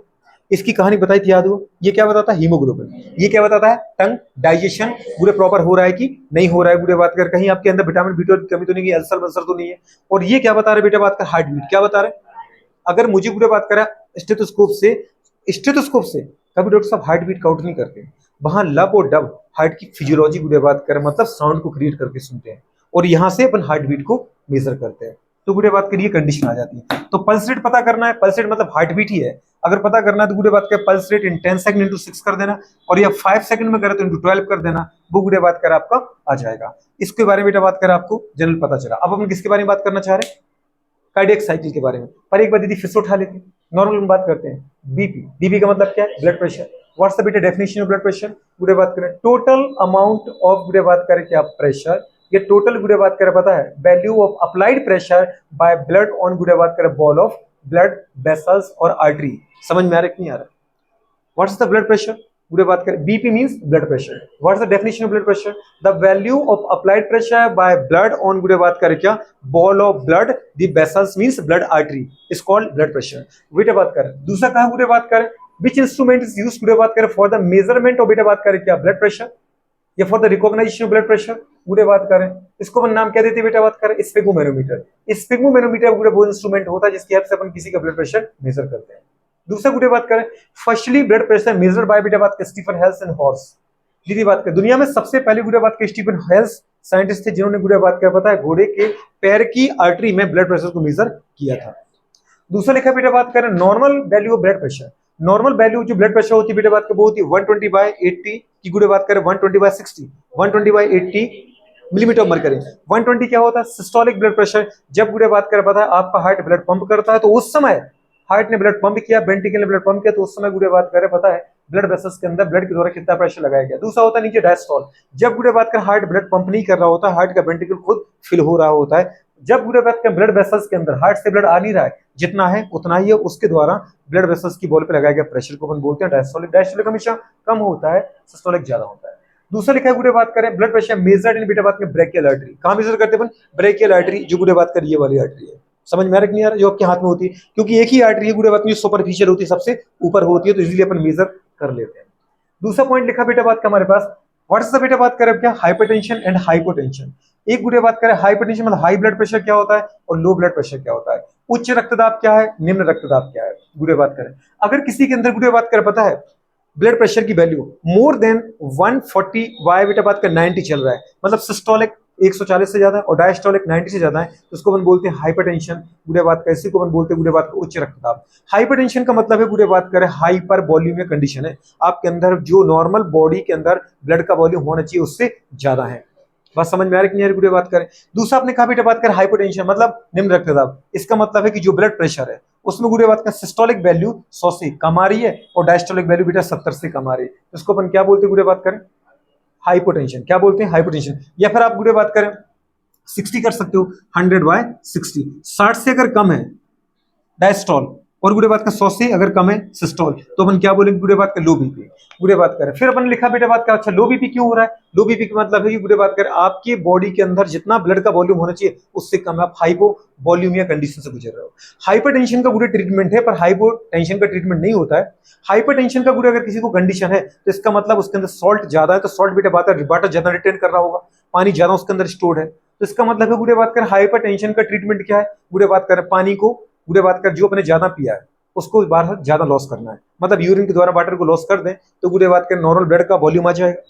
इसकी कहानी बताई थी, याद हुआ? ये क्या बताता है, हीमोग्लोबिन। ये क्या बताता है, टंग डाइजेशन पूरे प्रॉपर हो रहा है कि नहीं हो रहा है, गुड़े बात कर कहीं आपके अंदर विटामिन बी12 की कमी तो नहीं है, अल्सर वल्सर तो नहीं है। और ये क्या बता रहे बेटा बात कर, हार्ट बीट क्या बता रहे। अगर मुझे गुड़े बात करा स्टेथोस्कोप से कभी डॉक्टर साहब हार्ट बीट काउंट नहीं करते, वहां लब और डब हार्ट की फिजियोलॉजी गुड़े बात करें मतलब साउंड को क्रिएट करके सुनते हैं, और यहां से अपन हार्ट बीट को मेजर करते हैं। तो गुड़े बात करिए कंडीशन आ जाती है। तो पल्स रेट पता करना है, पल्स रेट मतलब हार्ट बीट ही है। अगर पता करना है तो गुड़े बात कर pulse rate in 10 second into 6 कर देना, और या 5 सेकंड में करे तो इंटू 12 कर देना, वो गुड़े बात कर आपका आ जाएगा। इसके बारे में बेटा बात कर आपको जनरल पता चला। अब अपन किसके बारे में बात करना चाह रहे हैं, कार्डियक साइकिल के बारे में। पर एक बार दीदी फिर से उठा लेते हैं, नॉर्मल में बात करते हैं। बीपी, बीपी का मतलब क्या है, ब्लड प्रेशर। व्हाट्स द बेटा डेफिनेशन ऑफ ब्लड प्रेशर, गुड़े बात करें टोटल अमाउंट ऑफ गुड़े बात करें क्या प्रेशर, ये टोटल गुड़े बात करें पता है value of applied pressure by blood on गुड़े बात करें बॉल ऑफ ब्लड वेसल्स और आर्टरी। समझ में आ रहा है कि नहीं आ रहा? व्हाट्स द ब्लड प्रेशर, गुड़े बात करें BP means blood pressure. What's the definition of blood pressure, the value of applied pressure by blood on गुड़े बात करें क्या ball of blood the vessels means blood artery is called blood pressure. बेटा बात करें दूसरा कहां गुड़े बात करें, विच इंस्ट्रूमेंट इज यूज्ड गुड़े बात करें फॉर द मेजरमेंट ऑफ बेटा बात करें क्या ब्लड प्रेशर या for the recognisation of blood pressure, गुड़े बात करें इसको अपन नाम क्या देते हैं बेटा बात करें स्फिग्मोमेनोमीटर। स्फिग्मोमेनोमीटर गुड़े वो इंस्ट्रूमेंट होता है जिसकी हेल्प से अपन किसी का ब्लड प्रेशर मेजर करते हैं। दूसरा गुड़े बात करें firstly blood pressure measured by बेटा बात करें स्टीफन हेल्स एंड हॉर्स। दीदी बात करें दुनिया में सबसे पहले गुड़े बात करें स्टीफन हेल्स साइंटिस्ट थे जिन्होंने गुड़े बात कर पता है घोड़े के पैर की आर्टरी में ब्लड प्रेशर को मेजर किया था। दूसरा लिखा बेटा बात करें normal value of blood pressure. Normal value जो ब्लड प्रेशर होती है बेटा बात कर वो होती है 120/80 की गुड़े बात करें 120/60 120/80 मिलीमीटर मरकरी। 120 क्या होता है सिस्टोलिक ब्लड प्रेशर। जब गुड़े बात कर पता है आपका हार्ट ब्लड पंप करता है तो उस समय हार्ट ने ब्लड पंप किया, वेंट्रिकल ने ब्लड पंप किया, तो उस समय गुड़े बात करें पता है ब्लड वेसल्स के अंदर ब्लड के द्वारा कितना प्रेशर लगाया गया। दूसरा होता है नीचे डायस्टोल। जब गुड़े बात कर हार्ट ब्लड पंप नहीं कर रहा होता, हार्ट का वेंट्रिकल खुद फिल हो रहा होता है। जब गुड़े बात कर ब्लड वेसल्स के अंदर हार्ट से ब्लड आ नहीं रहा है, जितना है उतना ही है, उसके द्वारा ब्लड वेसल्स की बॉल पे लगाया गया प्रेशर को अपन बोलते हैं डायस्टोलिक। डायस्टोलिक हमेशा कम होता है, सिस्टोलिक ज्यादा होता है। दूसरा लिखा है गुड़े बात करें ब्लड प्रेशर मेजर्ड इन बेटा बात में ब्रेकियल आर्टरी। कहां मेजर करते हैं अपन, ब्रेकियल आर्टरी, जो गुड़े बात कर ये वाली आर्टरी है। समझ में आ रहा है कि नहीं आ रहा, जो आपके हाथ में होती है, क्योंकि एक ही आर्टरी है गुड़े बात में जो सुपरफिशियल होती है सबसे ऊपर होती है, तो इजीली अपन मेजर कर लेते हैं। दूसरा पॉइंट लिखा बेटा बात का हमारे पास व्हाट्स द बेटा बात करें क्या हाइपरटेंशन एंड हाइपोटेंशन। एक गुड़े बात करें हाइपरटेंशन मतलब हाई ब्लड प्रेशर क्या होता है और लो ब्लड प्रेशर क्या होता है। उच्च रक्तदाब क्या है, निम्न रक्तदाब क्या है। गुड़े बात करें अगर किसी के अंदर गुड़े बात करें पता है ब्लड प्रेशर की वैल्यू मोर देन 140 बेटा बात का 90 चल रहा है, मतलब सिस्टोलिक 140 से ज्यादा और डायस्टोलिक 90 से ज्यादा है, तो उसको अपन बोलते हैं हाइपरटेंशन। गुड़े बात का इसी को अपन बोलते हैं गुड़े बात का उच्च रक्तदाब। हाइपरटेंशन का मतलब है गुड़े बात करें हाइपर वॉल्यूमिक कंडीशन है, आपके अंदर जो नॉर्मल बॉडी के अंदर ब्लड का वॉल्यूम होना चाहिए उससे ज्यादा है। बात समझ में आ रही है गुड़े बात करें। दूसरा आपने कहा बेटा बात करें हाइपोटेंशन मतलब निम्न रक्तदाब। इसका मतलब है कि जो ब्लड प्रेशर है उसमें गुड़े बात करें सिस्टोलिक वैल्यू 100 से कम आ रही है और डायस्टोलिक वैल्यू बेटा 70 से कम आ रही है, इसको अपन क्या बोलते हैं गुड़े बात करें हाइपोटेंशन। क्या बोलते हैं हाइपोटेंशन। या फिर आप गुड़े बात करें 60 कर सकते हो 100/60। 60 से अगर कम है डायस्टोल और गुड़े बात का 100 से अगर कम है सिस्टोल, तो अपन क्या बोलेंगे गुड़े बात का लो बीपी। गुड़े बात करें फिर अपन लिखा बेटा बात का अच्छा लो बीपी क्यों हो रहा है। लो बीपी का मतलब है कि गुड़े बात करें आपके बॉडी के अंदर जितना ब्लड का वॉल्यूम होना चाहिए उससे कम है, आप हाइपो वॉल्यूमिया कंडीशन से गुजर रहे हो। हाइपरटेंशन का गुड़े ट्रीटमेंट है पर हाइपोटेंशन का ट्रीटमेंट नहीं होता है। हाइपरटेंशन का गुड़े अगर किसी को कंडीशन है तो इसका मतलब उसके अंदर सॉल्ट ज्यादा है, तो सॉल्ट बेटा बात है वाटर ज्यादा रिटेन कर रहा होगा, पानी ज्यादा उसके अंदर स्टोर्ड है, तो इसका मतलब है गुड़े बात करें हाइपरटेंशन का ट्रीटमेंट क्या है। गुड़े बात करें पानी को गुड़े बात कर जो अपने ज्यादा पिया है उसको बाहर ज्यादा लॉस करना है, मतलब यूरिन के द्वारा वाटर को लॉस कर दें तो गुड़े बात करें नॉर्मल ब्लड का वॉल्यूम आ जाएगा।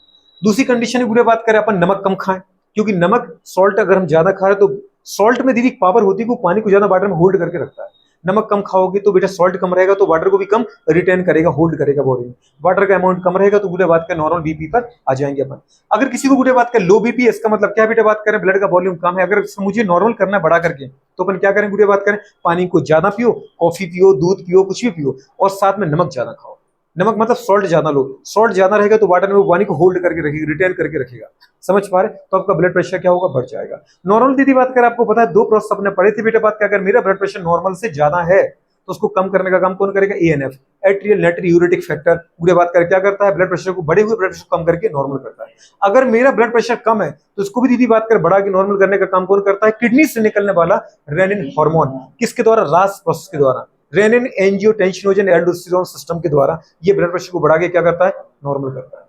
दूसरी कंडीशन है गुड़े बात करें अपन नमक कम खाएं, क्योंकि नमक सॉल्ट अगर हम ज्यादा खा रहे हैं तो सॉल्ट में दीदी एक पावर होती है कि वो पानी को ज्यादा वाटर में होल्ड करके रखता है। नमक कम खाओगे तो बेटा सॉल्ट कम रहेगा तो वाटर को भी कम रिटेन करेगा, होल्ड करेगा बॉडी में। वाटर का अमाउंट कम रहेगा तो गुड़े बात का नॉर्मल बीपी पर आ जाएंगे अपन। अगर किसी को गुड़े बात का लो बीपी है, इसका मतलब क्या बेटा बात करें, ब्लड का वॉल्यूम कम है, अगर मुझे नॉर्मल करना है बढ़ा करके, तो अपन क्या करें गुड़े बात करें, पानी को ज्यादा पियो, कॉफी पियो, दूध पियो, कुछ भी पियो, और साथ में नमक ज्यादा खाओ। नमक मतलब सॉल्ट ज्यादा लो, सॉल्ट ज्यादा रहेगा तो वाटर में वो पानी को होल्ड करके रखेगा, रिटेन करके रखेगा। समझ पा रहे, तो आपका ब्लड प्रेशर क्या होगा, बढ़ जाएगा। नॉर्मल दीदी बात करें, आपको पता है दो प्रोसेस अपने पढ़े थे बेटा बात क्या, अगर मेरा ब्लड प्रेशर नॉर्मल से ज्यादा है तो उसको कम करने का काम कौन करेगा, एएनएफ, एट्रियल नाइट्रोयूरेटिक फैक्टर। पूरे बात कर क्या करता है, ब्लड प्रेशर को, बढ़े हुए ब्लड प्रेशर को कम करके नॉर्मल करता है। अगर मेरा ब्लड प्रेशर कम है तो इसको भी दीदी बात कर बढ़ा के नॉर्मल करने का काम कौन करता है, किडनी से निकलने वाला रेनिन हार्मोन, किसके द्वारा, रास प्रोसेस के द्वारा, रेनिन एंजियोटेंसिनोजन एल्डोस्टेरोन सिस्टम के द्वारा ये ब्लड प्रेशर को बढ़ा के क्या करता है, नॉर्मल करता है।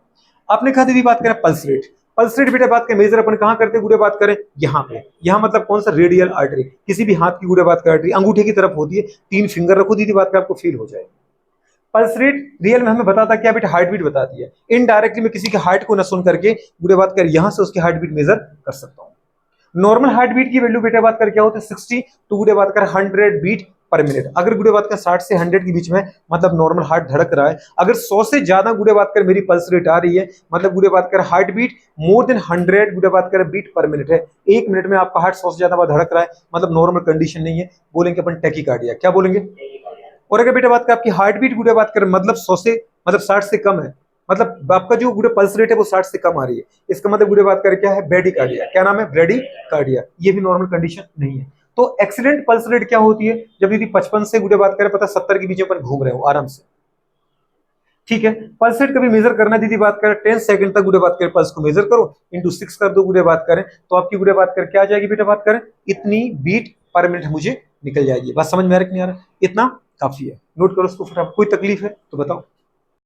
आपने कहा दीदी बात करें पल्स रेट, पल्स रेट बेटा बात करें मेजर अपन कहां करते हैं, गुड़े बात करें यहाँ पे, यहाँ मतलब कौन सा, रेडियल आर्टरी, किसी भी हाथ की गुड़े बात कर आर्टरी अंगूठे की तरफ होती है, 3 फिंगर रखो दीदी बात कर, आपको फील हो जाएगी। पल्स रेट रियल में हमें बताता क्या बेटा, हार्ट बीट बताती है। इनडायरेक्टली मैं किसी के हार्ट को न सुन करके गुड़े बात कर यहां से उसकी हार्ट बीट मेजर कर सकता हूं। नॉर्मल हार्ट बीट की वैल्यू बेटा बात कर क्या होती है, 60 तो गुड़े बात कर 100 बीट पर मिनट। अगर गुड़े बात कर 60 से 100 के बीच में मतलब नॉर्मल हार्ट धड़क रहा है। अगर 100 से ज्यादा गुड़े बात कर मेरी पल्स रेट आ रही है, मतलब गुड़े बात कर हार्ट बीट मोर देन 100 गुड़े बात कर बीट पर मिनट है, 1 मिनट में आपका हार्ट 100 से ज्यादा बार धड़क रहा है, मतलब नॉर्मल कंडीशन नहीं है, बोलेंगे अपन टैकीकार्डिया। क्या बोलेंगे, और अगर बेटा बात कर आपकी हार्ट बीट गुड़े बात कर मतलब 100 से मतलब 60 से कम है, मतलब आपका जो गुड़े पल्स रेट है वो 60 से कम आ रही है, इसका मतलब गुड़े बात कर क्या है, ब्रेडिकार्डिया। क्या नाम है, ब्रेडिकार्डिया। ये भी नॉर्मल कंडीशन नहीं है। तो एक्सीडेंट पल्स रेट क्या होती है, जब यदि 55 से गुड़े बात करें पता 70 के बीच में अपन घूम रहे हो आराम से, ठीक है। पल्स रेट कभी मेजर करना दीदी बात करें 10 सेकंड तक गुड़े बात करें पल्स को मेजर करो, इंटू 6 कर दो गुड़े बात करें, तो आपकी गुड़े बात कर क्या आ जाएगी बेटा बात करें, इतनी बीट पर मिनट मुझे निकल जाएगी। बात समझ में आ रहा है कि नहीं आ रहा, इतना काफी है, नोट करो उसको। फिर कोई तकलीफ है तो बताओ।